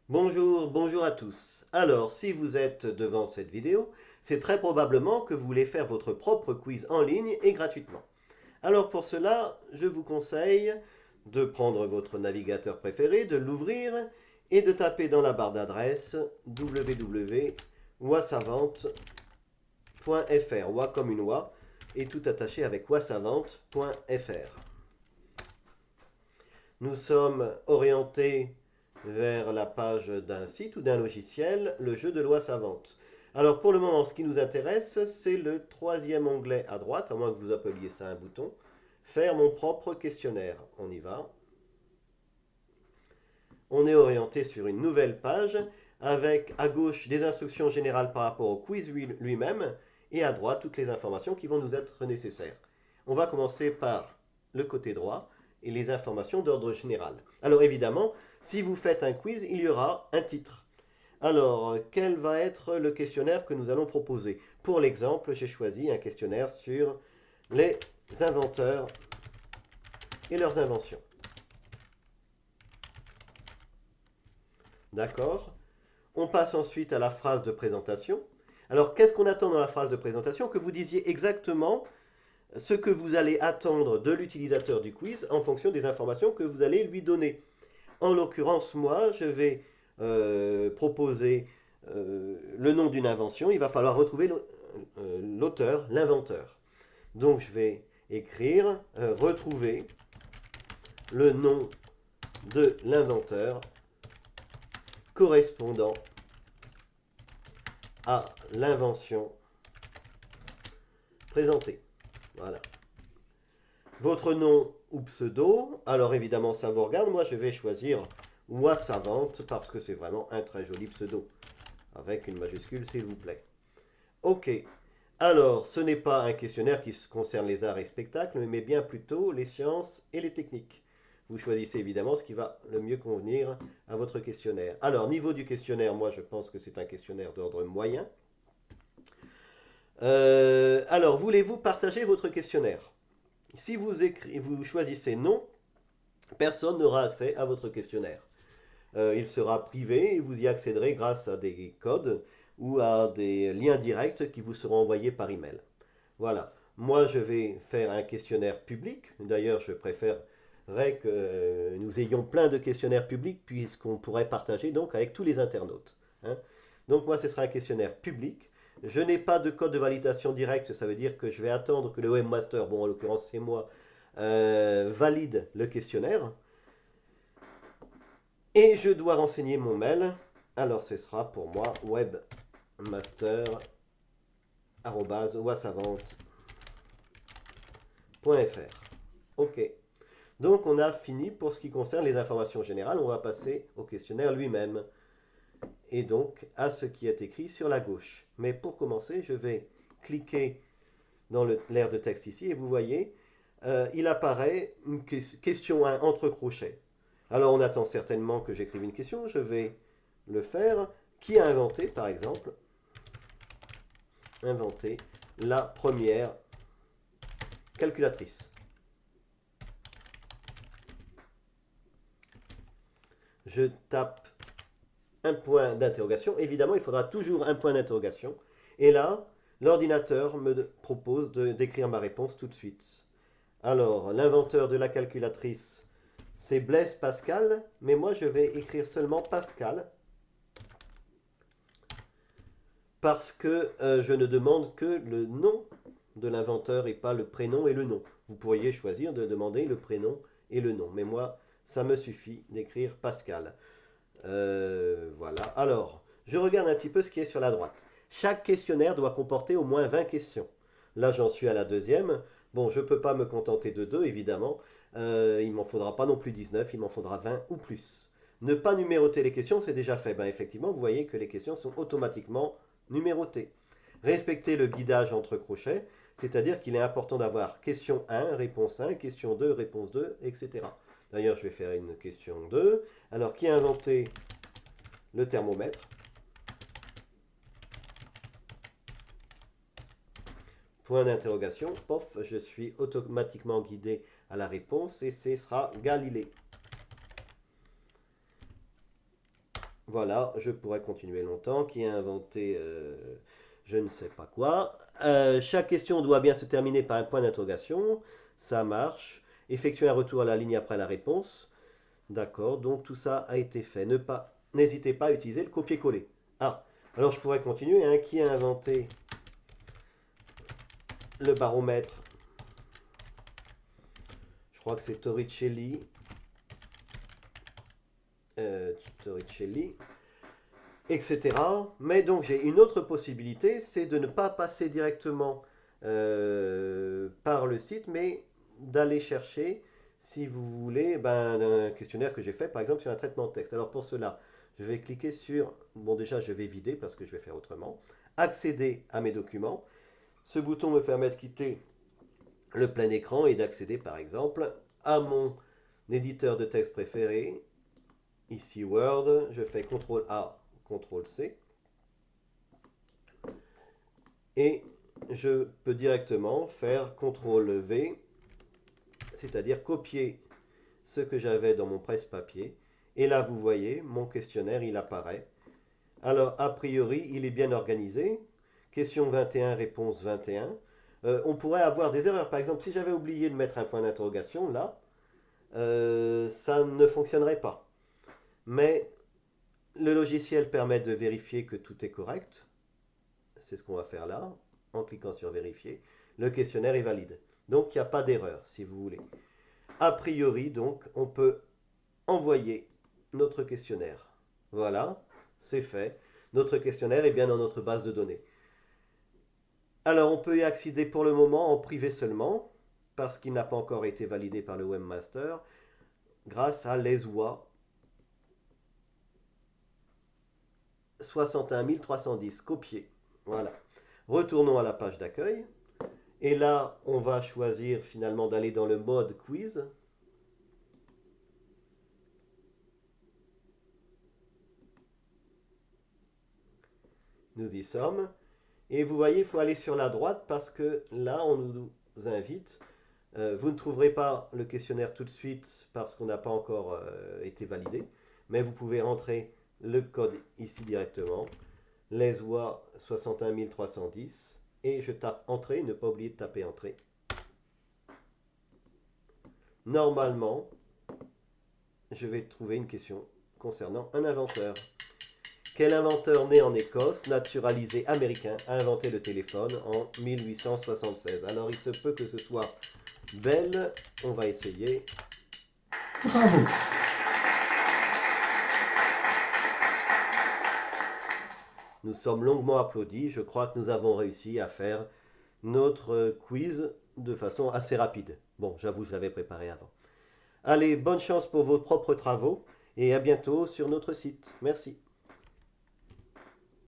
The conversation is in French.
Bonjour à tous. Alors, si vous êtes devant cette vidéo, c'est très probablement que vous voulez faire votre propre quiz en ligne et gratuitement. Alors pour cela, je vous conseille de prendre votre navigateur préféré, de l'ouvrir et de taper dans la barre d'adresse www.wasavante.fr, wa comme une oie, et tout attaché avec wasavante.fr. Nous sommes orientés vers la page d'un site ou d'un logiciel, le jeu de loi savante. Alors pour le moment, ce qui nous intéresse, c'est le troisième onglet à droite, à moins que vous appeliez ça un bouton, faire mon propre questionnaire. On y va. On est orienté sur une nouvelle page avec à gauche des instructions générales par rapport au quiz lui-même et à droite toutes les informations qui vont nous être nécessaires. On va commencer par le côté droit et les informations d'ordre général. Alors évidemment, si vous faites un quiz, il y aura un titre. Alors, quel va être le questionnaire que nous allons proposer? Pour l'exemple, j'ai choisi un questionnaire sur les inventeurs et leurs inventions. D'accord? On passe ensuite à la phrase de présentation. Alors, qu'est-ce qu'on attend dans la phrase de présentation? Que vous disiez exactement ce que vous allez attendre de l'utilisateur du quiz en fonction des informations que vous allez lui donner. En l'occurrence, moi, je vais proposer le nom d'une invention. Il va falloir retrouver l'auteur, l'inventeur. Donc, je vais écrire retrouver le nom de l'inventeur correspondant à l'invention présentée. Voilà. Votre nom ou pseudo, alors évidemment ça vous regarde, moi je vais choisir Wasavante parce que c'est vraiment un très joli pseudo. Avec une majuscule s'il vous plaît. Ok, alors ce n'est pas un questionnaire qui concerne les arts et spectacles, mais bien plutôt les sciences et les techniques. Vous choisissez évidemment ce qui va le mieux convenir à votre questionnaire. Alors niveau du questionnaire, moi je pense que c'est un questionnaire d'ordre moyen. Alors voulez-vous partager votre questionnaire? Si vous choisissez non, personne n'aura accès à votre questionnaire. Il sera privé et vous y accéderez grâce à des codes ou à des liens directs qui vous seront envoyés par email. Voilà. Moi, je vais faire un questionnaire public. D'ailleurs, je préférerais que nous ayons plein de questionnaires publics puisqu'on pourrait partager donc avec tous les internautes. Hein. Donc moi, ce sera un questionnaire public. Je n'ai pas de code de validation direct, ça veut dire que je vais attendre que le webmaster, bon en l'occurrence c'est moi, valide le questionnaire. Et je dois renseigner mon mail. Alors ce sera pour moi webmaster@wasavante.fr. Ok. Donc on a fini pour ce qui concerne les informations générales. On va passer au questionnaire lui-même. Et donc à ce qui est écrit sur la gauche. Mais pour commencer, je vais cliquer dans l'aire de texte ici et vous voyez, il apparaît une question 1 entre crochets. Alors on attend certainement que j'écrive une question, je vais le faire. Qui a inventé, par exemple, inventé la première calculatrice? Je tape un point d'interrogation. Évidemment, il faudra toujours un point d'interrogation. Et là, l'ordinateur me propose d'écrire ma réponse tout de suite. Alors, l'inventeur de la calculatrice, c'est Blaise Pascal, mais moi je vais écrire seulement Pascal parce que je ne demande que le nom de l'inventeur et pas le prénom et le nom. Vous pourriez choisir de demander le prénom et le nom, mais moi ça me suffit d'écrire Pascal. Voilà. Alors, je regarde un petit peu ce qui est sur la droite. Chaque questionnaire doit comporter au moins 20 questions. Là, j'en suis à la deuxième. Bon, je ne peux pas me contenter de 2, évidemment. Il m'en faudra pas non plus 19, il m'en faudra 20 ou plus. Ne pas numéroter les questions, c'est déjà fait. Ben, effectivement, vous voyez que les questions sont automatiquement numérotées. Respecter le guidage entre crochets, c'est-à-dire qu'il est important d'avoir question 1, réponse 1, question 2, réponse 2, etc. D'ailleurs, je vais faire une question 2. Alors, qui a inventé le thermomètre? Point d'interrogation. Pof, je suis automatiquement guidé à la réponse et ce sera Galilée. Voilà, je pourrais continuer longtemps. Qui a inventé je ne sais pas quoi. Chaque question doit bien se terminer par un point d'interrogation. Ça marche. Effectuer un retour à la ligne après la réponse. D'accord, donc tout ça a été fait. N'hésitez pas à utiliser le copier-coller. Ah, alors je pourrais continuer, hein. Qui a inventé le baromètre? Je crois que c'est Torricelli. Torricelli, etc. Mais donc j'ai une autre possibilité, c'est de ne pas passer directement par le site, mais d'aller chercher, si vous voulez, un questionnaire que j'ai fait, par exemple, sur un traitement de texte. Alors pour cela, je vais cliquer sur, bon déjà je vais vider parce que je vais faire autrement, accéder à mes documents. Ce bouton me permet de quitter le plein écran et d'accéder par exemple à mon éditeur de texte préféré. Ici Word, je fais CTRL A, CTRL C. Et je peux directement faire CTRL V, c'est-à-dire copier ce que j'avais dans mon presse-papier. Et là, vous voyez, mon questionnaire, il apparaît. Alors, a priori, il est bien organisé. Question 21, réponse 21. On pourrait avoir des erreurs. Par exemple, si j'avais oublié de mettre un point d'interrogation, là, ça ne fonctionnerait pas. Mais le logiciel permet de vérifier que tout est correct. C'est ce qu'on va faire là, en cliquant sur vérifier. Le questionnaire est valide. Donc, il n'y a pas d'erreur, si vous voulez. A priori, donc, on peut envoyer notre questionnaire. Voilà, c'est fait. Notre questionnaire est bien dans notre base de données. Alors, on peut y accéder pour le moment en privé seulement, parce qu'il n'a pas encore été validé par le webmaster, grâce à l'ESWA 61310, copier. Voilà. Retournons à la page d'accueil. Et là, on va choisir finalement d'aller dans le mode quiz. Nous y sommes. Et vous voyez, il faut aller sur la droite parce que là, on nous invite. Vous ne trouverez pas le questionnaire tout de suite parce qu'on n'a pas encore été validé. Mais vous pouvez rentrer le code ici directement. L'ESWA 61310. Et je tape entrée, ne pas oublier de taper entrée. Normalement, je vais trouver une question concernant un inventeur. Quel inventeur né en Écosse, naturalisé américain, a inventé le téléphone en 1876? Alors il se peut que ce soit Bell. On va essayer. Bravo. Nous sommes longuement applaudis. Je crois que nous avons réussi à faire notre quiz de façon assez rapide. Bon, j'avoue, je l'avais préparé avant. Allez, bonne chance pour vos propres travaux et à bientôt sur notre site. Merci.